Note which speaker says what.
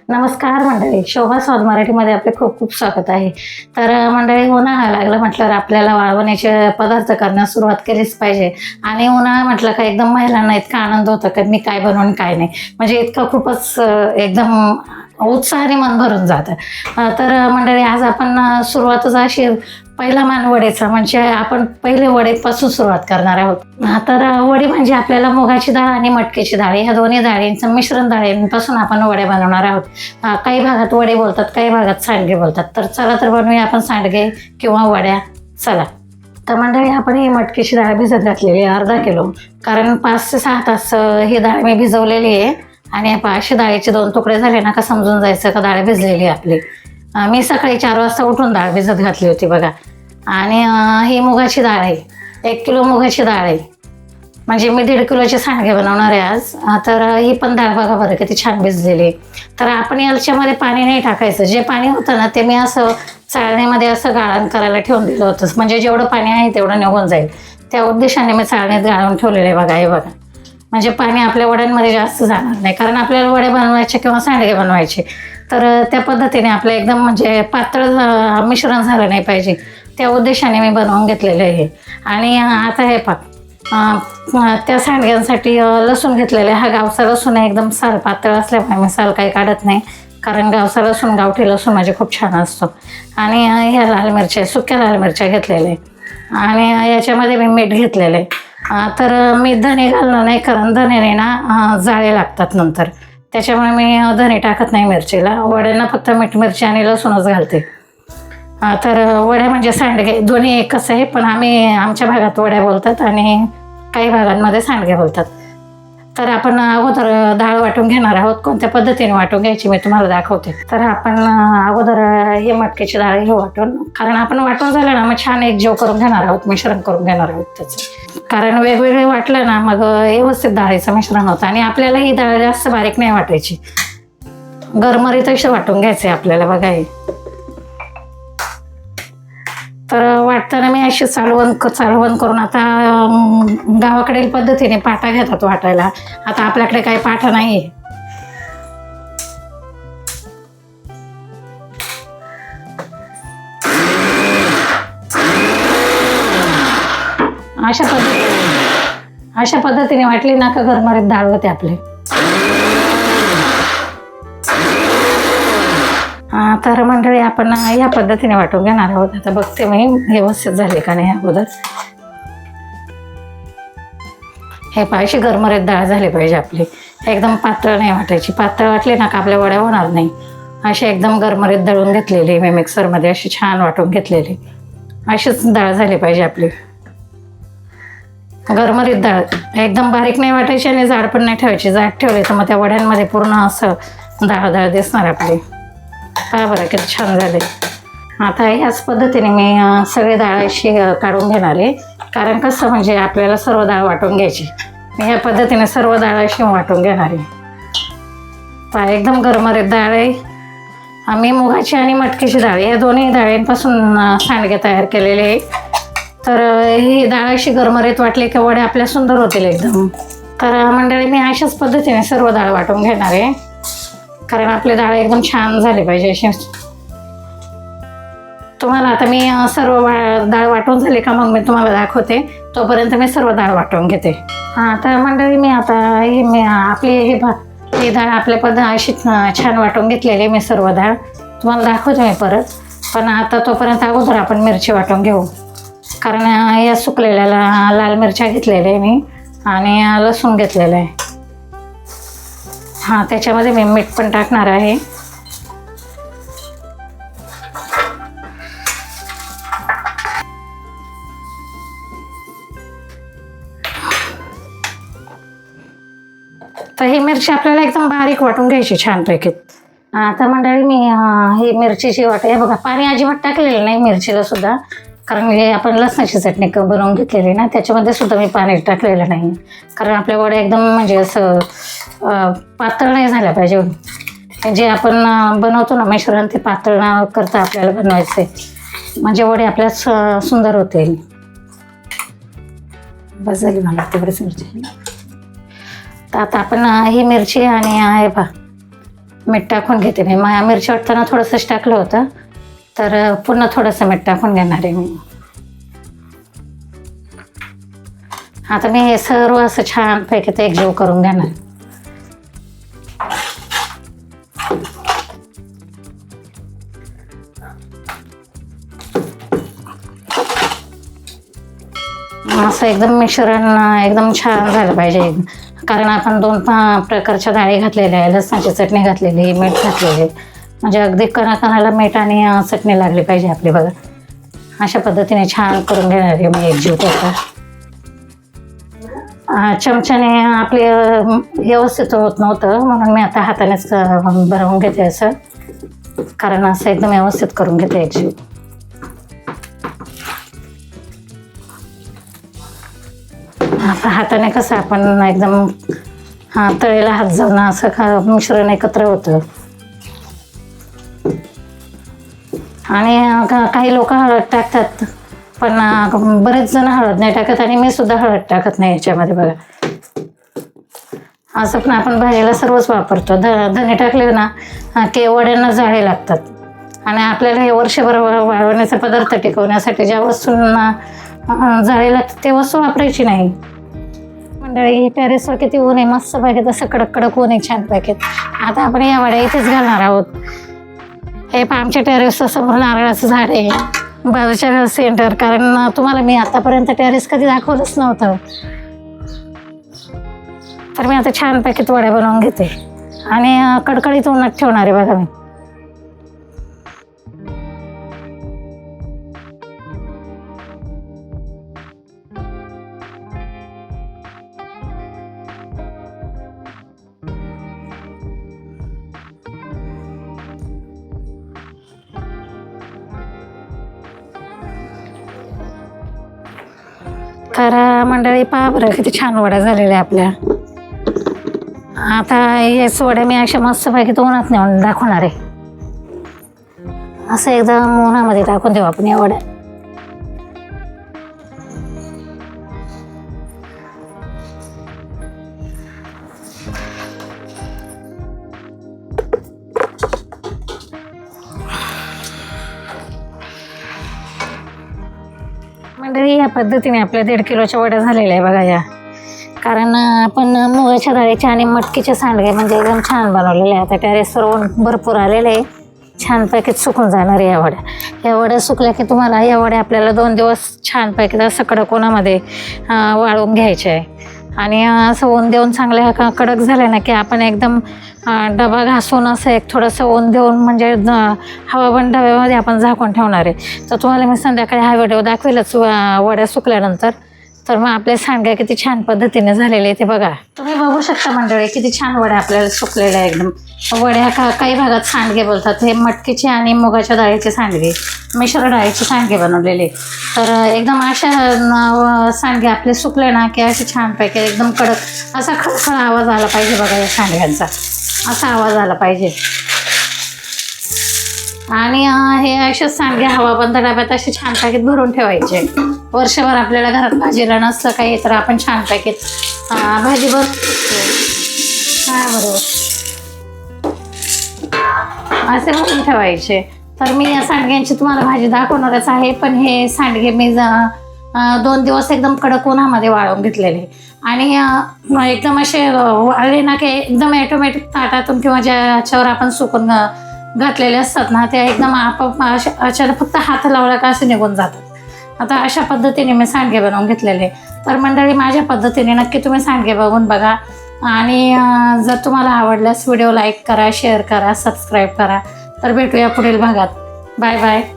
Speaker 1: नमस्कार मंडळी, शोभा स्वाद मराठीमध्ये आपले खूप खूप स्वागत आहे. तर मंडळी, उन्हाळा लागला म्हटल्यावर आपल्याला वाळवण्याचे पदार्थ करण्यास सुरुवात केलीच पाहिजे. आणि उन्हाळा म्हटलं का एकदम महिलांना इतका आनंद होतो की मी काय बनवून काय नाही, म्हणजे इतकं खूपच एकदम उत्साहाने मन भरून जातं. तर मंडळी, आज आपण सुरुवातच अशी पहिला मान वडेचा, म्हणजे आपण पहिले वडेपासून सुरुवात करणार आहोत. तर वडी म्हणजे आपल्याला मुगाची डाळ आणि मटकीची डाळ ह्या दोन्ही डाळींचं मिश्रण डाळींपासून आपण वडे बनवणार आहोत. काही भागात वडे बोलतात, काही भागात सांडगे बोलतात. तर चला तर बनवूया आपण सांडगे किंवा वड्या. चला तर मंडळी, आपण ही मटकीची डाळ भिजत घातलेली आहे अर्धा किलो, कारण 5 ते 6 तास ही डाळ मी भिजवलेली आहे. आणि अशी डाळीचे 2 तुकडे झाले ना का समजून जायचं का डाळ भिजलेली आपली. मी सकाळी 4 वाजता उठून डाळ भिजत घातली होती बघा. आणि ही मुगाची डाळ आहे, 1 किलो मुगाची डाळ आहे, म्हणजे मी 1.5 किलोचे सांडगे बनवणार आहे आज. तर ही पण डाळ बघा बरं किती छान भिजलेली. तर आपण याच्यामध्ये पाणी नाही टाकायचं. जे पाणी होतं ना ते मी असं चाळणीमध्ये असं गाळण करायला ठेवून दिलं होतं, म्हणजे जेवढं पाणी आहे तेवढं निघून जाईल. त्या उद्देशाने मी चाळणीत गाळून ठेवलेलं आहे बघा. हे बघा, म्हणजे पाणी आपल्या वड्यांमध्ये जास्त जाणार नाही, कारण आपल्याला वडे बनवायचे किंवा सांडगे बनवायचे. तर त्या पद्धतीने आपलं एकदम म्हणजे पातळ मिश्रण झालं नाही पाहिजे, त्या उद्देशाने मी बनवून घेतलेलं आहे. आणि आता हे त्या सांडग्यांसाठी लसूण घेतलेलं आहे. हा गावचा लसूण आहे, एकदम साल पातळ असल्यामुळे मी साल काही काढत नाही, कारण गावचा लसूण, गावठी लसूण म्हणजे खूप छान असतो. आणि ह्या लाल मिरच्या, सुक्या लाल मिरच्या घेतलेल्या आहे. आणि याच्यामध्ये मी मीठ घेतलेलं आहे. तर मी धणे घालणार नाही, कारण धण्याने ना जाळे लागतात नंतर, त्याच्यामुळे मी धणे टाकत नाही मिरचीला. वड्यांना फक्त मीठ, मिरची आणि लसूणच घालते. तर वड्या म्हणजे सांडगे दोन्ही एकच आहे, पण आमच्या भागात वड्या बोलतात आणि काही भागांमध्ये सांडगे बोलतात. तर आपण अगोदर डाळ वाटून घेणार आहोत. कोणत्या पद्धतीने वाटून घ्यायची मी तुम्हाला दाखवते. तर आपण अगोदर हे मटकीची डाळ घेऊ वाटून, कारण आपण वाटून झालं ना मग छान एक जीव करून घेणार आहोत, मिश्रण करून घेणार आहोत त्याचं. कारण वेगवेगळे वाटलं ना मग व्यवस्थित डाळीचं मिश्रण होतं. आणि आपल्याला ही डाळ जास्त बारीक नाही वाटायची, गरमरीत अशी वाटून घ्यायचे आपल्याला बघा. हे तर वाटताना मी अशी चालवण करून, आता गावाकडील पद्धतीने पाटा घेतात वाटायला, आता आपल्याकडे काही पाटा नाही आहे. अशा पद्धतीने वाटली ना का गरमरीत डाळ होते आपली. तर मंडळी, आपण या पद्धतीने वाटून घेणार आहोत. आता बघते मी व्यवस्थित झाले का नाही अगोदर. हे पाहिजे गरमरीत डाळ झाली पाहिजे आपली, एकदम पातळ नाही वाटायची. पातळ वाटली ना का आपल्या वड्या होणार नाही. अशी एकदम गरमरीत दळून घेतलेली मी मिक्सरमध्ये, अशी छान वाटून घेतलेली, अशीच डाळ झाली पाहिजे आपली. गरमरीत डाळ एकदम बारीक नाही वाटायची आणि जाड पण नाही ठेवायची. जाड ठेवली तर मग त्या वड्यांमध्ये पूर्ण असं डाळ दिसणार आपली. पहा बरं किती छान झाले. आता ह्याच पद्धतीने मी सगळे डाळ अशी काढून घेणार आहे, कारण कसं म्हणजे आपल्याला सर्व डाळ वाटून घ्यायची. मी ह्या पद्धतीने सर्व डाळ अशी वाटून घेणार आहे. पहा एकदम गरमरीत डाळ आहे. आम्ही मुगाची आणि मटकीची डाळ या दोन्ही डाळींपासून सांडगे तयार केलेले आहे. तर ही डाळ अशी गरमरीत वाटली की वडे आपल्या सुंदर होतील एकदम. तर मंडळी, मी अशाच पद्धतीने सर्व डाळ वाटून घेणार आहे, कारण आपली डाळ एकदम छान झाली पाहिजे अशी. तुम्हाला आता मी सर्व डाळ वाटून झाली का मग मी तुम्हाला दाखवते, तोपर्यंत मी सर्व डाळ वाटून घेते. तर मंडळी, मी आता आपली ही डाळ आपल्या अशी छान वाटून घेतलेली मी सर्व डाळ तुम्हाला दाखवते मी परत. पण आता तोपर्यंत अगोदर आपण मिरची वाटून घेऊ, कारण या सुकलेल्या लाल मिरच्या घेतलेल्या आहे मी आणि लसूण घेतलेलं आहे. त्याच्यामध्ये मी मीठ पण टाकणार आहे. तर ही मिरची आपल्याला एकदम बारीक वाटून घ्यायची छानपैकी. तर मंडळी, मी ही मिरचीची हे बघा, पाणी अजिबात टाकलेलं नाही मिरचीला सुद्धा, कारण हे आपण लसणाची चटणी बनवून घेतलेली ना, त्याच्यामध्ये सुद्धा मी पाणी टाकलेलं नाही, कारण आपल्या वड्या एकदम म्हणजे असं पातळ नाही झाल्या पाहिजे. जे आपण बनवतो ना मिश्रण, ते पातळ न करता आपल्याला बनवायचे, म्हणजे वडे आपल्या सुंदर होतील. बस झाली मला तेवढीच मिरची. तर आता आपण ही मिरची आणि आहे पहा मीठ टाकून घेते मी. मिरची वाटताना थोडंसंच टाकलं होतं, तर पुन्हा थोडंसं मीठ टाकून घेणार आहे मी. आता मी हे सर्व असं छानपैकी ते एकजीव करून घेणार. असं एकदम मिश्रण एकदम छान झालं पाहिजे, कारण आपण 2 प्रकारच्या डाळी घातलेल्या आहे, लसणाची चटणी घातलेली, मीठ घातलेले, म्हणजे अगदी कणाकणाला मीठ आणि चटणी लागली पाहिजे आपली. बघा अशा पद्धतीने छान करून घेणार आहे मी एकजीव त्याचा. चमच्याने आपले व्यवस्थित होत नव्हतं, म्हणून मी आता हातानेच भरवून घेते असं, कारण असं एकदम व्यवस्थित करून घेते एकजीव. आता हाताने कसं आपण एकदम तळेला हात जाऊन असं मिश्रण एकत्र होतं. आणि काही लोक हळद टाकतात, पण बरेच जण हळद नाही टाकत, आणि मी सुद्धा हळद टाकत नाही याच्यामध्ये. बघा असं पण आपण भाजीला सर्वच वापरतो. धने टाकले ना की वड्यांना जाळे लागतात, आणि आपल्याला हे वर्षभर वाळवण्याचा पदार्थ टिकवण्यासाठी ज्या वस्तूंना जाळे लागतात ते वस्तू वापरायची नाही. मंडळी टेरेसवर किती ऊन आहे, मस्त पैकी तसं कडक कडक ऊन आहे छान पैकी. आता आपण या वड्या इथेच घालणार आहोत. हे आमच्या टेरेसच्या समोर नारळाचं झाड आहे, बाजूच्या सेंटर, कारण तुम्हाला मी आतापर्यंत टेरेस कधी दाखवलंच नव्हतं. तर मी आता छान पैकी वड्या बनवून घेते आणि कडकडीत उन्हात ठेवणार आहे. बघा मी तर मंडळी पहा बरं किती छान वड्या झालेल्या आपल्या. आता हेच वड्या मी अशा मस्तपैकी उन्हात नेऊन दाखवणार आहे. असं एकदम उन्हामध्ये टाकून देऊ आपण या वड्या. मंडळी या पद्धतीने आपल्या 1.5 किलोच्या वड्या झालेल्या आहे बघा या. कारण आपण मुगाच्या डाळीचे आणि मटकीचे सांडगे म्हणजे एकदम छान बनवलेले आहे. आता टेरेसवर ऊन भरपूर आलेले आहे, छानपैकी सुकून जाणार आहे या वड्या. या वड्या सुकल्या की तुम्हाला या वड्या आपल्याला 2 दिवस छानपैकी असं कडक उन्हामध्ये वाळवून घ्यायचे आहे. आणि असं ऊन देऊन चांगल्या कडक झाले ना की आपण एकदम डबा घासून असं एक थोडंसं ऊन देऊन म्हणजे हवाबंद डब्यामध्ये आपण झाकून ठेवणार आहे. तर तुम्हाला मी संध्याकाळी हा व्हिडिओ दाखवेलच वड्या सुकल्यानंतर. तर मग आपले सांडगे किती छान पद्धतीने झालेले ते बघा. तुम्ही बघू शकता मंडळी किती छान वड्या आपल्याला सुकलेल्या आहे एकदम. वड्या काही भागात सांडगे बोलतात. हे मटकीचे आणि मुगाच्या डाळीचे सांडगे, मिश्र डाळीचे सांडगे बनवलेले. तर एकदम अशा सांडगे आपले सुकले ना की असे छानपैकी एकदम कडक असा खळखळ आवाज आला पाहिजे बघा या सांडग्यांचा. असा आवाज आला पाहिजे. आणि हे असेच सांडगे हवाबंद डब्यात असे छान पॅकेट भरून ठेवायचे. वर्षभर आपल्याला घरात भाजीला नसलं काही तर आपण छान पॅकेट भाजी भरून बरोबर असे भरून ठेवायचे. तर मी या सांडग्यांची तुम्हाला भाजी दाखवणारच आहे. पण हे सांडगे मी 2 दिवस एकदम कडक उन्हामध्ये वाळवून घेतलेले आणि एकदम असे वाळले ना की एकदम ऑटोमॅटिक ताटातून किंवा ज्याच्यावर आपण सुकून घातलेले असतात ना ते एकदम अचानक फक्त हात लावला का असे निघून जातात. आता अशा पद्धतीने मी सांडगे बनवून घेतलेले. तर मंडळी माझ्या पद्धतीने नक्की तुम्ही सांडगे बघून बघा. आणि जर तुम्हाला आवडल्यास व्हिडिओ लाईक करा, शेअर करा, सबस्क्राईब करा. तर भेटूया पुढील भागात. Bye bye.